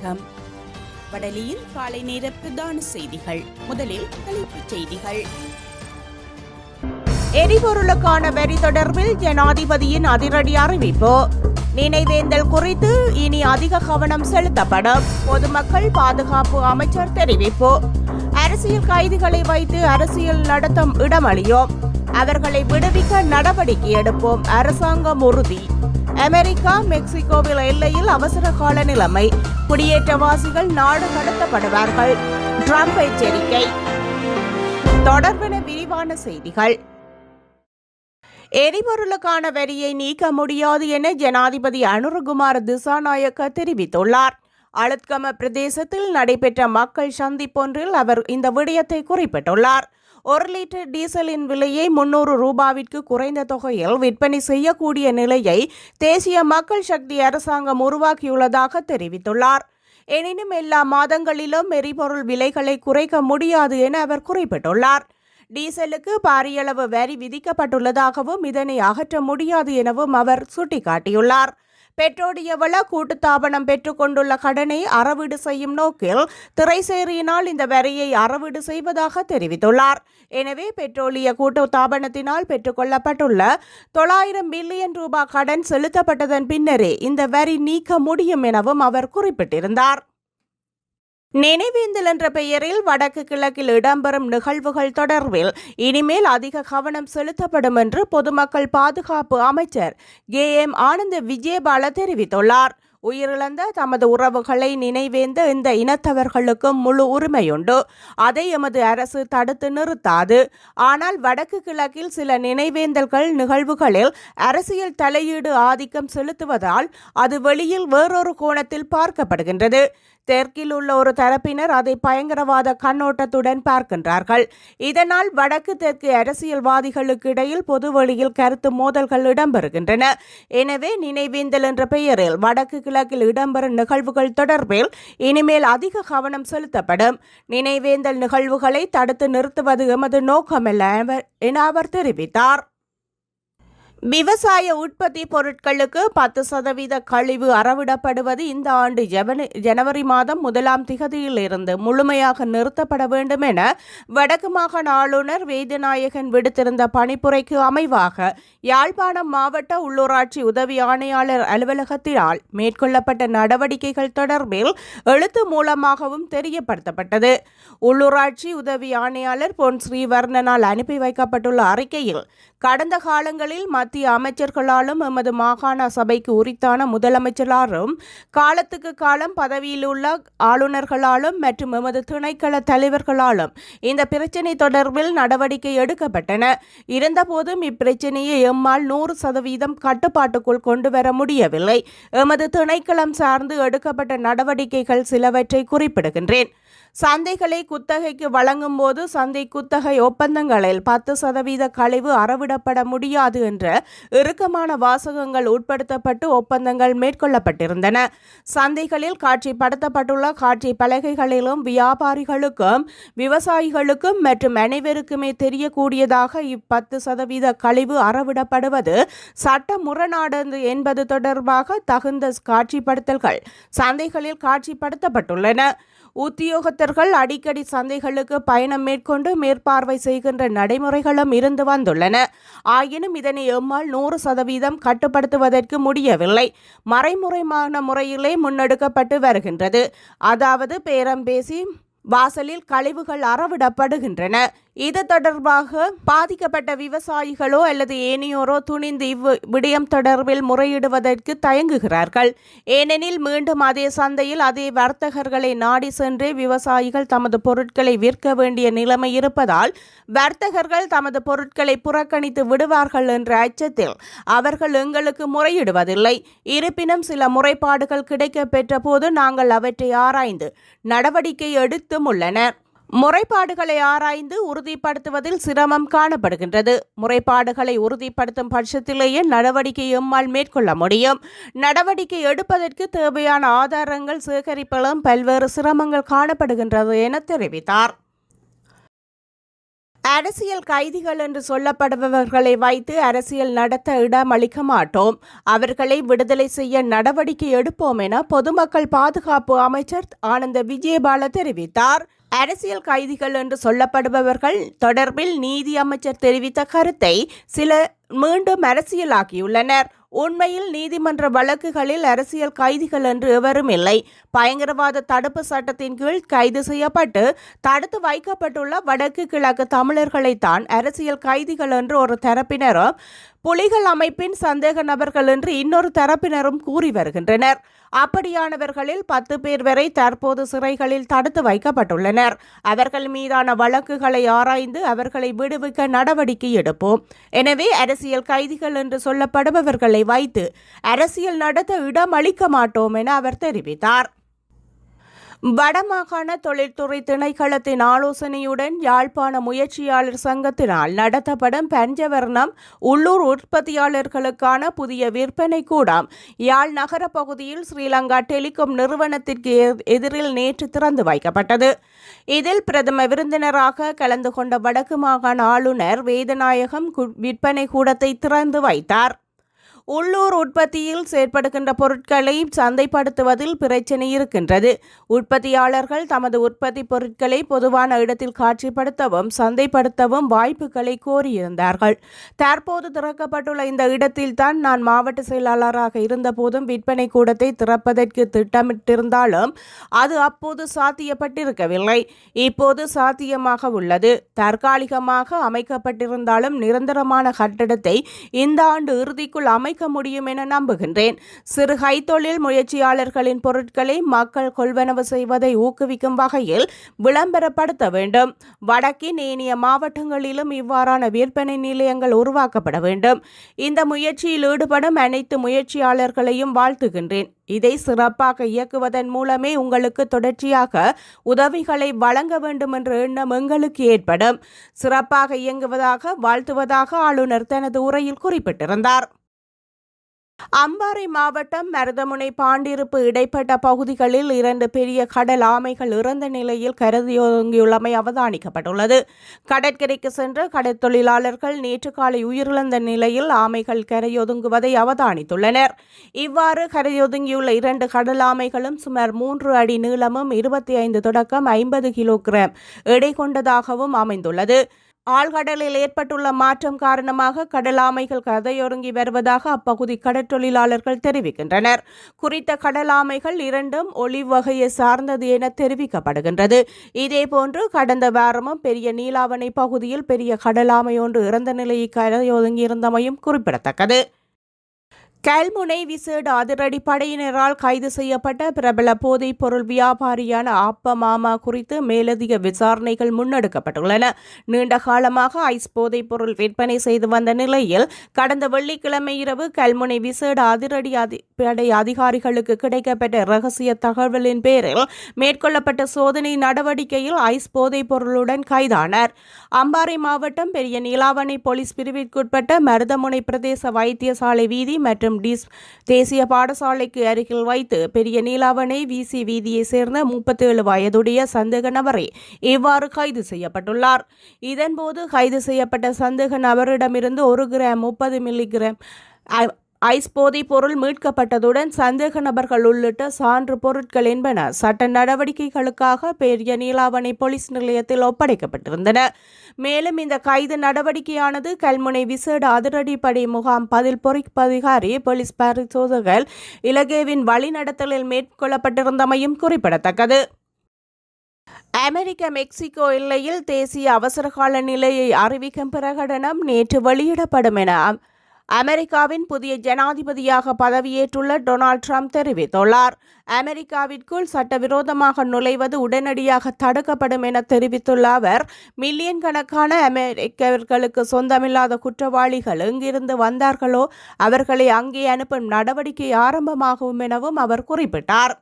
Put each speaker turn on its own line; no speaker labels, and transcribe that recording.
வணக்கம். வடலியில் காலை நேர பிரதான செய்திகள். முதலில் தலைப்புச் செய்திகள்.
எரிபொருளுக்கான வரி தொடர்பில் ஜனாதிபதியின் அதிரடி அறிவிப்பு. நினைவேந்தல் குறித்து இனி அதிக கவனம் செலுத்தப்படும். பொதுமக்கள் பாதுகாப்பு அமைச்சர் தெரிவிப்பு. அரசியல் கைதிகளை வைத்து அரசியல் நடத்தும் இடமளியோம். அவர்களை விடுவிக்க நடவடிக்கை எடுப்போம். அரசாங்கம் உறுதி. அமெரிக்கா மெக்சிகோவில் எல்லையில் அவசர கால நிலைமை. குடியேற்றவாசிகள் நாடு கடத்தப்படுவார்கள். ட்ரம்ப் எச்சரிக்கை. தொடர்பான விரிவான செய்திகள். எரிபொருளுக்கான வரியை நீக்க முடியாது என ஜனாதிபதி அனுரகுமார திசாநாயக்க தெரிவித்துள்ளார். அளுத்கம பிரதேசத்தில் நடைபெற்ற மக்கள் சந்திப்பொன்றில் அவர் இந்த விடயத்தை குறிப்பிட்டுள்ளார். 1 லிட்டர் டீசலின் விலையை 300 ரூபாவிற்கு குறைந்த தொகையில் விற்பனை செய்யக்கூடிய நிலையை தேசிய மக்கள் சக்தி அரசாங்கம் உருவாக்கியுள்ளதாக தெரிவித்துள்ளார். எனினும் எல்லா மாதங்களிலும் எரிபொருள் விலைகளை குறைக்க முடியாது என அவர் குறிப்பிட்டுள்ளார். டீசலுக்கு பாரியளவு வரி விதிக்கப்பட்டுள்ளதாகவும் இதனை அகற்ற முடியாது எனவும் அவர் சுட்டிக்காட்டியுள்ளார். பெட்ரோலிய வள கூட்டுத்தாபனம் பெற்றுக்கொண்டுள்ள கடனை அறவீடு செய்யும் நோக்கில் திரைசேரியினால் இந்த வரியை அறவீடு செய்வதாக தெரிவித்துள்ளார். எனவே பெட்ரோலிய கூட்டுத்தாபனத்தினால் பெற்றுக்கொள்ளப்பட்டுள்ள 900 பில்லியன் ரூபாய் கடன் செலுத்தப்பட்டதன் பின்னரே இந்த வரி நீக்க முடியும் எனவும் அவர் குறிப்பிட்டிருந்தார். நினைவேந்தல் என்ற பெயரில் வடக்கு கிழக்கில் இடம்பெறும் நிகழ்வுகள் தொடர்பில் இனிமேல் அதிக கவனம் செலுத்தப்படும் என்று பொதுமக்கள் பாதுகாப்பு அமைச்சர் KM ஆனந்த விஜயபால தெரிவித்துள்ளார். உயிரிழந்த தமது உறவுகளை நினைவேந்த இந்த இனத்தவர்களுக்கு முழு உரிமையுண்டு. அதை எமது அரசு தடுத்து நிறுத்தாது. ஆனால் வடக்கு கிழக்கில் சில நினைவேந்தல்கள் நிகழ்வுகளில் அரசியல் தலையீடு ஆதிக்கம் செலுத்துவதால் அது வெளியில் வேறொரு கோணத்தில் பார்க்கப்படுகின்றது. தெற்கில் உள்ள ஒரு தரப்பினர் அதை பயங்கரவாத கண்ணோட்டத்துடன் பார்க்கின்றார்கள். இதனால் வடக்கு தெற்கு அரசியல்வாதிகளுக்கு இடையில் பொதுவெளியில் கருத்து மோதல்கள் இடம்பெறுகின்றன. எனவே நினைவேந்தல் என்ற பெயரில் வடக்கு கிழக்கில் இடம்பெறும் நிகழ்வுகள் தொடர்பில் இனிமேல் அதிக கவனம் செலுத்தப்படும். நினைவேந்தல் நிகழ்வுகளை தடுத்து நிறுத்துவது எமது நோக்கமல்ல என அவர் தெரிவித்தார். விவசாய உற்பத்தி பொருட்களுக்கு 10% கழிவு அறவிடப்படுவது இந்த ஆண்டு ஜனவரி மாதம் 1ஆம் திகதியிலிருந்து முழுமையாக நிறுத்தப்பட வேண்டும் என வடக்கு மாகாண ஆளுநர் வேதநாயகன் விடுத்திருந்த பணிப்புரைக்கு அமைவாக யாழ்ப்பாணம் மாவட்ட உள்ளூராட்சி உதவி ஆணையாளர் அலுவலகத்தினால் மேற்கொள்ளப்பட்ட நடவடிக்கைகள் தொடர்பில் எழுத்து மூலமாகவும் தெரியப்படுத்தப்பட்டது. உள்ளூராட்சி உதவி ஆணையாளர் பொன் ஸ்ரீவர்ணனால் அனுப்பி வைக்கப்பட்டுள்ள அறிக்கையில் கடந்த காலங்களில் மத்திய அமைச்சர்களாலும் எமது மாகாண சபைக்கு உரித்தான முதலமைச்சராலும் காலத்துக்கு காலம் பதவியில் உள்ள ஆளுநர்களாலும் மற்றும் எமது திணைக்கள தலைவர்களாலும் இந்த பிரச்சினை தொடர்பில் நடவடிக்கை எடுக்கப்பட்டன. இருந்தபோதும் இப்பிரச்சினையை எம்மால் 100% கட்டுப்பாட்டுக்குள் கொண்டு வர முடியவில்லை. எமது திணைக்களம் சார்ந்து எடுக்கப்பட்ட நடவடிக்கைகள் சிலவற்றை குறிப்பிடுகின்றேன். சந்தைகளை குத்தகைக்கு வழங்கும் போது சந்தை குத்தகை ஒப்பந்தங்களில் 10% கழிவு அறவிடப்பட முடியாது என்ற இறுக்கமான வாசகங்கள் உட்படுத்தப்பட்டு ஒப்பந்தங்கள் மேற்கொள்ளப்பட்டிருந்தன. சந்தைகளில் காட்சிப்படுத்தப்பட்டுள்ள காட்சி பலகைகளிலும் வியாபாரிகளுக்கும் விவசாயிகளுக்கும் மற்றும் அனைவருக்குமே தெரியக்கூடியதாக 10% கழிவு அறவிடப்படுவது சட்ட முரணானது என்பது தொடர்பாக தகுந்த காட்சிப்படுத்தல்கள் சந்தைகளில் காட்சிப்படுத்தப்பட்டுள்ளன. உத்தியோகத்தர்கள் அடிக்கடி சந்தைகளுக்கு பயணம் மேற்கொண்டு மேற்பார்வை செய்கின்ற நடைமுறைகளும் இருந்து வந்துள்ளன. ஆயினும் இதனை எம்மால் 100% கட்டுப்படுத்துவதற்கு முடியவில்லை. மறைமுறையான முறையிலே முன்னெடுக்கப்பட்டு வருகின்றது. அதாவது பேரம் பேசி வாசலில் கழிவுகள் அறவிடப்படுகின்றன. இது தொடர்பாக பாதிக்கப்பட்ட விவசாயிகளோ அல்லது ஏனையோரோ துணிந்து இவ்விடயம் தொடர்பில் முறையிடுவதற்கு தயங்குகிறார்கள். ஏனெனில் மீண்டும் அதே சந்தையில் அதே வர்த்தகர்களை நாடி சென்றே விவசாயிகள் தமது பொருட்களை விற்க வேண்டிய நிலைமை இருப்பதால் வர்த்தகர்கள் தமது பொருட்களை புறக்கணித்து விடுவார்கள் என்ற அச்சத்தில் அவர்கள் எங்களுக்கு முறையிடுவதில்லை. இருப்பினும் சில முறைப்பாடுகள் கிடைக்க பெற்ற போது நாங்கள் அவற்றை ஆராய்ந்து நடவடிக்கை எடுத்தும் உள்ளனர். முறைப்பாடுகளை ஆராய்ந்து உறுதிப்படுத்துவதில் சிரமம் காணப்படுகின்றது. முறைப்பாடுகளை உறுதிப்படுத்தும் பட்சத்திலேயே நடவடிக்கை எம்மால் மேற்கொள்ள முடியும். நடவடிக்கை எடுப்பதற்கு தேவையான ஆதாரங்கள் சேகரிப்பிலும் பல்வேறு சிரமங்கள் காணப்படுகின்றது என தெரிவித்தார். அரசியல் கைதிகள் என்று சொல்லப்படுபவர்களை வைத்து அரசியல் நடத்த இடம் அளிக்க மாட்டோம், அவர்களை விடுதலை செய்ய நடவடிக்கை எடுப்போம் என பொதுமக்கள் பாதுகாப்பு அமைச்சர் ஆனந்த விஜயபால தெரிவித்தார். அரசியல் கைதிகள் என்று சொல்லப்படுபவர்கள் தொடர்பில் நீதி அமைச்சர் தெரிவித்த கருத்தை சிலர் மீண்டும் அரசியலாக்கியுள்ளனர். உண்மையில் நீதிமன்ற வழக்குகளில் அரசியல் கைதிகள் என்று எவரும் இல்லை. பயங்கரவாத தடுப்பு சட்டத்தின் கீழ் கைது செய்யப்பட்டு தடுத்து வைக்கப்பட்டுள்ள வடக்கு கிழக்கு தமிழர்களைத்தான் அரசியல் கைதிகள் என்று ஒரு தரப்பினரும், புலிகள் அமைப்பின் சந்தேக நபர்கள் என்று இன்னொரு தரப்பினரும் கூறி வருகின்றனர். அப்படியானவர்களில் 10 பேர் வரை தற்போது சிறைகளில் தடுத்து வைக்கப்பட்டுள்ளனர். அவர்கள் மீதான வழக்குகளை ஆராய்ந்து அவர்களை விடுவிக்க நடவடிக்கை எடுப்போம். எனவே அரசியல் கைதிகள் என்று சொல்லப்படுபவர்களை வைத்து அரசியல் நடத்த இடம் அளிக்க மாட்டோம் என அவர் தெரிவித்தார். வடமாகாண தொழில்துறை திணைக்களத்தின் ஆலோசனையுடன் யாழ்ப்பாண முயற்சியாளர் சங்கத்தினால் நடத்தப்படும் பஞ்சவர்ணம் உள்ளூர் உற்பத்தியாளர்களுக்கான புதிய விற்பனை கூடம் யாழ் நகர பகுதியில் ஸ்ரீலங்கா டெலிகாம் நிறுவனத்திற்கு எதிரில் நேற்று திறந்து வைக்கப்பட்டது. இதில் பிரதம விருந்தினராக கலந்து கொண்ட வடக்கு மாகாண ஆளுநர் வேதநாயகம் விற்பனை கூடத்தை திறந்து வைத்தார். உள்ளூர் உற்பத்தியில் செயற்படுகின்ற பொருட்களை சந்தைப்படுத்துவதில் பிரச்சினை இருக்கின்றது. உற்பத்தியாளர்கள் தமது உற்பத்தி பொருட்களை பொதுவான இடத்தில் காட்சிப்படுத்தவும் சந்தைப்படுத்தவும் வாய்ப்புகளை கோரியிருந்தார்கள். தற்போது திறக்கப்பட்டுள்ள இந்த இடத்தில்தான் நான் மாவட்ட செயலாளராக இருந்தபோதும் விற்பனை கூடத்தை திறப்பதற்கு திட்டமிட்டிருந்தாலும் அது அப்போது சாத்தியப்பட்டிருக்கவில்லை. இப்போது சாத்தியமாக உள்ளது. தற்காலிகமாக அமைக்கப்பட்டிருந்தாலும் நிரந்தரமான கட்டடத்தை இந்த ஆண்டு இறுதிக்குள் அமைக்க முடியும் என நம்புகின்றேன். சிறு கைத்தொழில் முயற்சியாளர்களின் பொருட்களை மக்கள் கொள்வனவு செய்வதை ஊக்குவிக்கும் வகையில் விளம்பரப்படுத்த வேண்டும். வடக்கின் ஏனைய மாவட்டங்களிலும் இவ்வாறான விற்பனை நிலையங்கள் உருவாக்கப்பட வேண்டும். இந்த முயற்சியில் ஈடுபடும் அனைத்து முயற்சியாளர்களையும் வாழ்த்துகின்றேன். இதை சிறப்பாக இயக்குவதன் மூலமே உங்களுக்கு தொடர்ச்சியாக உதவிகளை வழங்க வேண்டும் என்ற எண்ணம் எங்களுக்கு ஏற்படும். சிறப்பாக இயங்குவதாக வாழ்த்துவதாக ஆளுநர் தனது உரையில் குறிப்பிட்டிருந்தார். அம்பாறை மாவட்டம் மருதமுனை பாண்டிருப்பு இடைப்பட்ட பகுதிகளில் 2 பெரிய கடல் ஆமைகள் இறந்த நிலையில் கரையொதுங்கியுள்ளமை அவதானிக்கப்பட்டுள்ளது. கடற்கரைக்கு சென்ற கடற்தொழிலாளர்கள் நேற்று காலை உயிரிழந்த நிலையில் ஆமைகள் கரையொதுங்குவதை அவதானித்துள்ளனர். இவ்வாறு கரையொதுங்கியுள்ள 2 கடல் ஆமைகளும் சுமார் 3 அடி நீளமும் 25 தொடக்கம் 50 கிலோகிராம் எடை கொண்டதாகவும் அமைந்துள்ளது. ஆழ்கடலில் ஏற்பட்டுள்ள மாற்றம் காரணமாக கடலாமைகள் கரையொதுங்கி வருவதாக அப்பகுதி கடற்தொழிலாளர்கள் தெரிவிக்கின்றனர். குறித்த கடலாமைகள் 2ம் ஒலிவ் வகையை சார்ந்தது என தெரிவிக்கப்படுகின்றது. இதேபோன்று கடந்த வாரமும் பெரிய நீலாவணை பகுதியில் பெரிய கடலாமை ஒன்று இறந்த நிலையில் கரையொதுங்கியிருந்தமையும் குறிப்பிடத்தக்கது. கல்முனை விசேட அதிரடி படையினரால் கைது செய்யப்பட்ட பிரபல போதைப் பொருள் வியாபாரியான ஆப்ப மாமா குறித்து மேலதிக விசாரணைகள் முன்னெடுக்கப்பட்டுள்ளன. நீண்ட காலமாக ஐஸ் போதைப் பொருள் விற்பனை செய்து வந்த நிலையில் கடந்த வெள்ளிக்கிழமை இரவு கல்முனை விசேட அதிரடி படை அதிகாரிகளுக்கு கிடைக்கப்பட்ட ரகசிய தகவலின் பேரில் மேற்கொள்ளப்பட்ட சோதனை நடவடிக்கையில் ஐஸ் போதைப் பொருளுடன் கைதானார். அம்பாறை மாவட்டம் பெரிய நீலாவணை போலீஸ் பிரிவிற்குட்பட்ட மருதமுனை பிரதேச வைத்தியசாலை வீதி மற்றும் தேசிய பாடசாலைக்கு அருகில் வைத்து பெரிய நீலாவணை விசி வீதியை சேர்ந்த 37 வயதுடைய சந்தேக நபரை இவ்வாறு கைது செய்யப்பட்டுள்ளார். இதன்போது கைது செய்யப்பட்ட சந்தேக நபரிடமிருந்து 1 கிராம் 30 மில்லிகிராம் ஐஸ் போதைப் பொருள் மீட்கப்பட்டதுடன் சந்தேக நபர்கள் உள்ளிட்ட சான்று பொருட்கள் என்பன சட்ட நடவடிக்கைகளுக்காக பெரிய நீலாவணை போலீஸ் நிலையத்தில் ஒப்படைக்கப்பட்டிருந்தன. மேலும் இந்த கைது நடவடிக்கையானது கல்முனை விசேட அதிரடிப்படை முகாம் பதில் பொறிப்பதிகாரி போலீஸ் பரிசோதகர் இலகேவின் வழிநடத்தலில் மேற்கொள்ளப்பட்டிருந்தமையும் குறிப்பிடத்தக்கது. அமெரிக்க மெக்சிகோ எல்லையில் தேசிய அவசரகால நிலையை அறிவிக்கும் பிரகடனம் நேற்று வெளியிடப்படும் என அமெரிக்காவின் புதிய ஜனாதிபதியாக பதவியேற்றுள்ள டொனால்ட் ட்ரம்ப் தெரிவித்துள்ளார். அமெரிக்காவிற்குள் சட்டவிரோதமாக நுழைவது உடனடியாக தடுக்கப்படும் என தெரிவித்துள்ள அவர், மில்லியன் கணக்கான அமெரிக்கர்களுக்கு சொந்தமில்லாத குற்றவாளிகள் எங்கிருந்து வந்தார்களோ அவர்களை அங்கே அனுப்பும் நடவடிக்கை ஆரம்பமாகும் எனவும் அவர் குறிப்பிட்டார்.